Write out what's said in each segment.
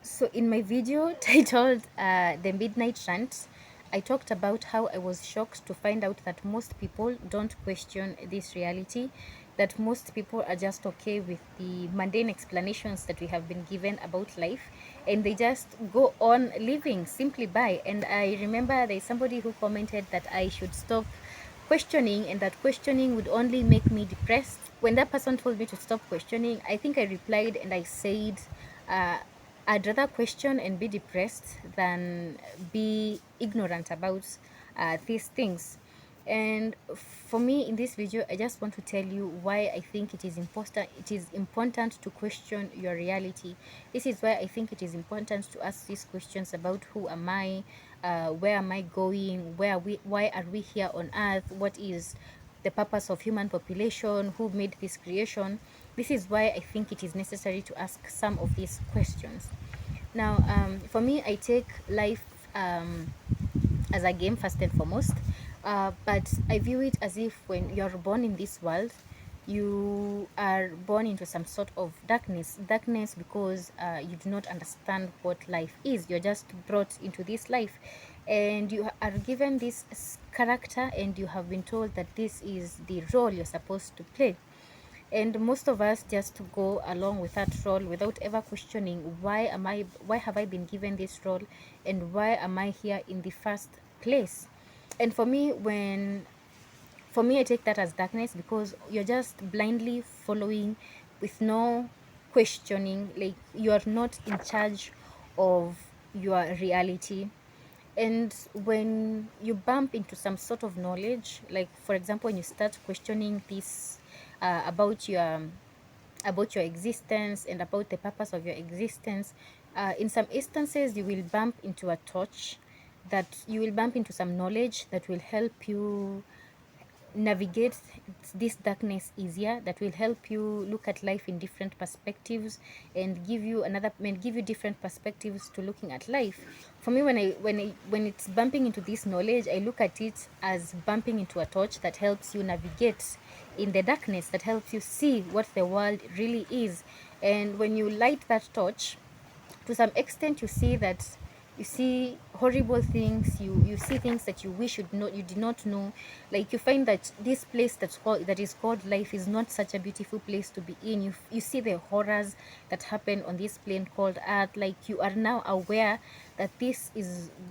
So in my video titled The Midnight Rant, I talked about how I was shocked to find out that most people don't question this reality, that most people are just okay with the mundane explanations that we have been given about life, and they just go on living simply by. And I remember there's somebody who commented that I should stop questioning and that questioning would only make me depressed. When that person told me to stop questioning, I think I replied and I said, uh, I'd rather question and be depressed than be ignorant about these things. And for me, in this video, I just want to tell you why I think it is important. It is important to question your reality. This is why I think it is important to ask these questions about who am I, where am I going, why are we here on Earth, what is the purpose of human population, who made this creation. This is why I think it is necessary to ask some of these questions. Now, for me, I take life as a game first and foremost, but I view it as if when you're born in this world, you are born into some sort of darkness because you do not understand what life is. You're just brought into this life and you are given this character and you have been told that this is the role you're supposed to play, and most of us just go along with that role without ever questioning why have I been given this role and why am I here in the first place. And for me I take that as darkness because you're just blindly following with no questioning, like you are not in charge of your reality. And when you bump into some sort of knowledge, like for example when you start questioning this about your existence and about the purpose of your existence, in some instances you will bump into a torch, that you will bump into some knowledge that will help you navigate this darkness easier, that will help you look at life in different perspectives and give you different perspectives to looking at life. For me, when it's bumping into this knowledge, I look at it as bumping into a torch that helps you navigate in the darkness, that helps you see what the world really is. And when you light that torch, to some extent you see horrible things, you see things that you wish you did not know. Like you find that this place that is called life is not such a beautiful place to be in. You see the horrors that happen on this plane called earth. Like you are now aware that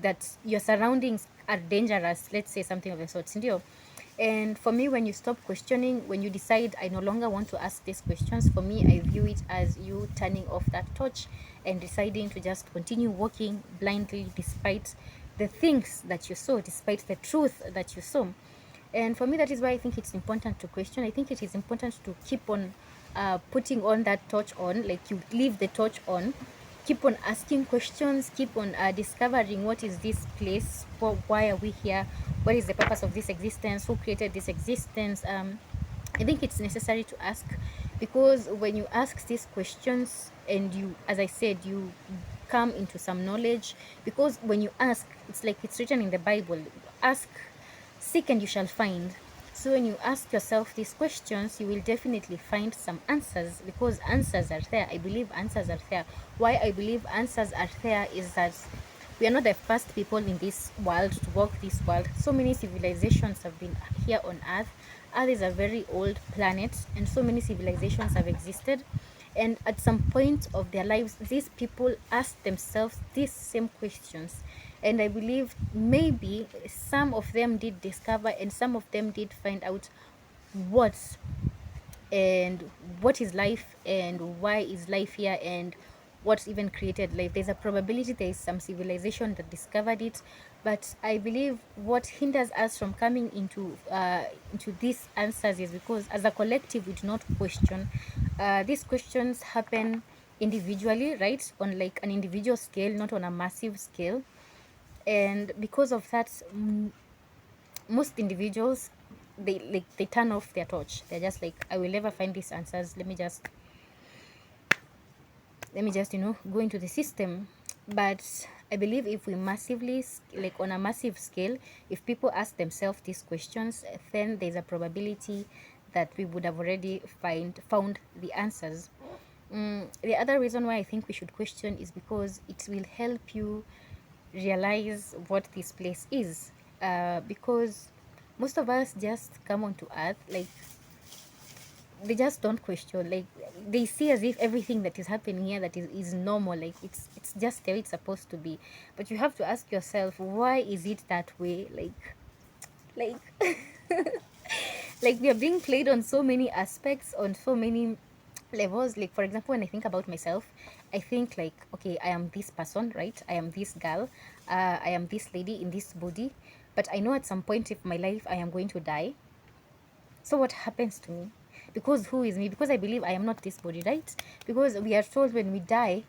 that your surroundings are dangerous, let's say something of the sort, ndio. And for me, when you stop questioning, when you decide, I no longer want to ask these questions, for me, I view it as you turning off that torch and deciding to just continue walking blindly despite the things that you saw, despite the truth that you saw. And for me, that is why I think it's important to question. I think it is important to keep on putting on that torch on, like you leave the torch on, keep on asking questions, keep on discovering what is this place, why are we here, what is the purpose of this existence, who created this existence. I think it's necessary to ask, because when you ask these questions and you, as I said, you come into some knowledge, because when you ask, it's like it's written in the Bible, ask, seek and you shall find. So when you ask yourself these questions, you will definitely find some answers, because answers are there. I believe answers are there. Why I believe answers are there is that we are not the first people in this world to walk this world. So many civilizations have been here on Earth. Earth is a very old planet, and so many civilizations have existed. And at some point of their lives, these people ask themselves these same questions. And I believe maybe some of them did discover and some of them did find out what and what is life and why is life here and what even created life. There's a probability there is some civilization that discovered it, but I believe what hinders us from coming into these answers is because as a collective we do not question. These questions happen individually, right, on like an individual scale, not on a massive scale. And because of that, most individuals, they turn off their torch. They're just like, I will never find these answers, let me just go into the system. But I believe if we massively, like on a massive scale, if people ask themselves these questions, then there's a probability that we would have already found the answers. The other reason why I think we should question is because it will help you realize what this place is. Because most of us just come onto earth, like they just don't question, like they see as if everything that is happening here that is normal, like it's just the way it's supposed to be. But you have to ask yourself, why is it that way? Like like we are being played on so many aspects, on so many levels. Like for example, when I think about myself, I think like, okay, I am this person, right? I am this girl, I am this lady in this body, but I know at some point of my life I am going to die. So what happens to me? Because who is me? Because I believe I am not this body, right? Because we are told when we die,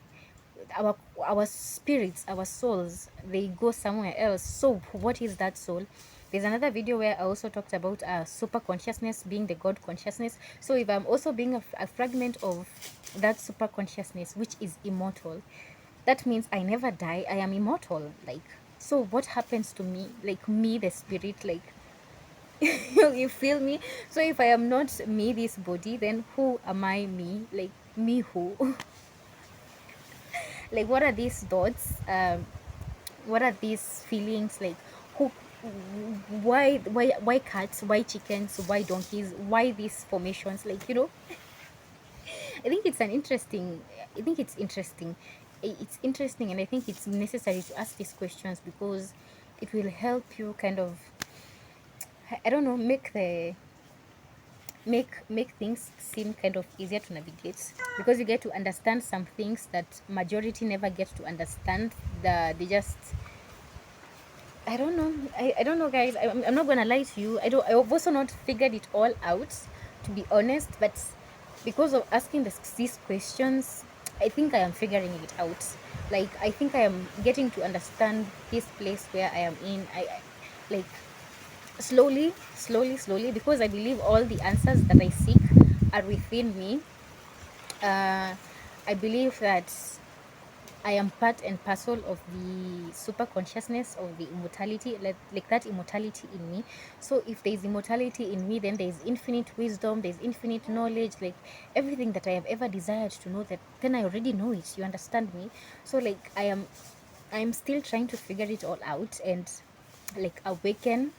our spirits, our souls, they go somewhere else. So what is that soul? There's another video where I also talked about super consciousness being the God consciousness. So if I'm also being a fragment of that super consciousness, which is immortal, that means I never die. I am immortal. Like, so what happens to me? Like me, the spirit, like you feel me? So if I am not me, this body, then who am I? Me, like me who? Like what are these thoughts? What are these feelings? Like who? Why cats? Why chickens? Why donkeys? Why these formations? Like, I think it's an interesting. I think it's interesting. It's interesting, and I think it's necessary to ask these questions because it will help you kind of, I don't know, make things seem kind of easier to navigate, because you get to understand some things that majority never get to understand. They just, I don't know. I don't know, guys. I'm not gonna lie to you. I've also not figured it all out, to be honest. But because of asking these questions, I think I am figuring it out. Like I think I am getting to understand this place where I am in. Like slowly, slowly, slowly, because I believe all the answers that I seek are within me. I believe that I am part and parcel of the super consciousness of the immortality, like that immortality in me. So if there is immortality in me, then there is infinite wisdom, there is infinite knowledge, like everything that I have ever desired to know, that then I already know it. You understand me? So like I'm still trying to figure it all out and like awaken.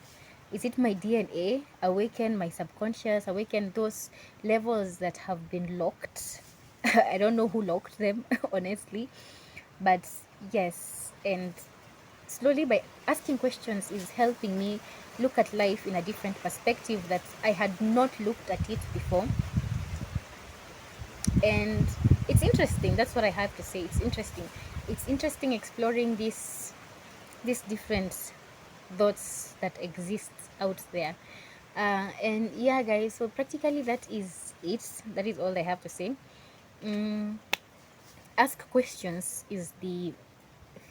Is it my DNA? Awaken my subconscious, awaken those levels that have been locked. I don't know who locked them, honestly. But yes, and slowly by asking questions is helping me look at life in a different perspective that I had not looked at it before. And it's interesting. That's what I have to say. It's interesting. It's interesting exploring these different thoughts that exist out there. And yeah, guys, so practically that is it. That is all I have to say. mm, Ask questions is the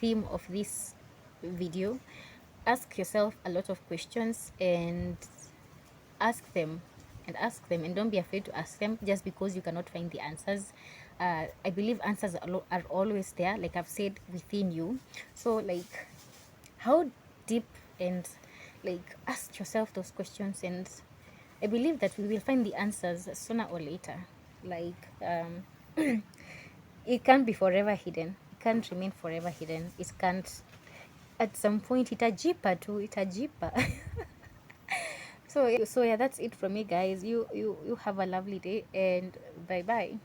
theme of this video. Ask yourself a lot of questions and ask them and don't be afraid to ask them just because you cannot find the answers. I believe answers are always there, like I've said, within you. So like, how deep, and like ask yourself those questions, and I believe that we will find the answers sooner or later. Like it can't be forever hidden, it can't remain forever hidden, it can't, at some point itajipa too, itajipa. So yeah, that's it from me, guys. You have a lovely day, and bye bye.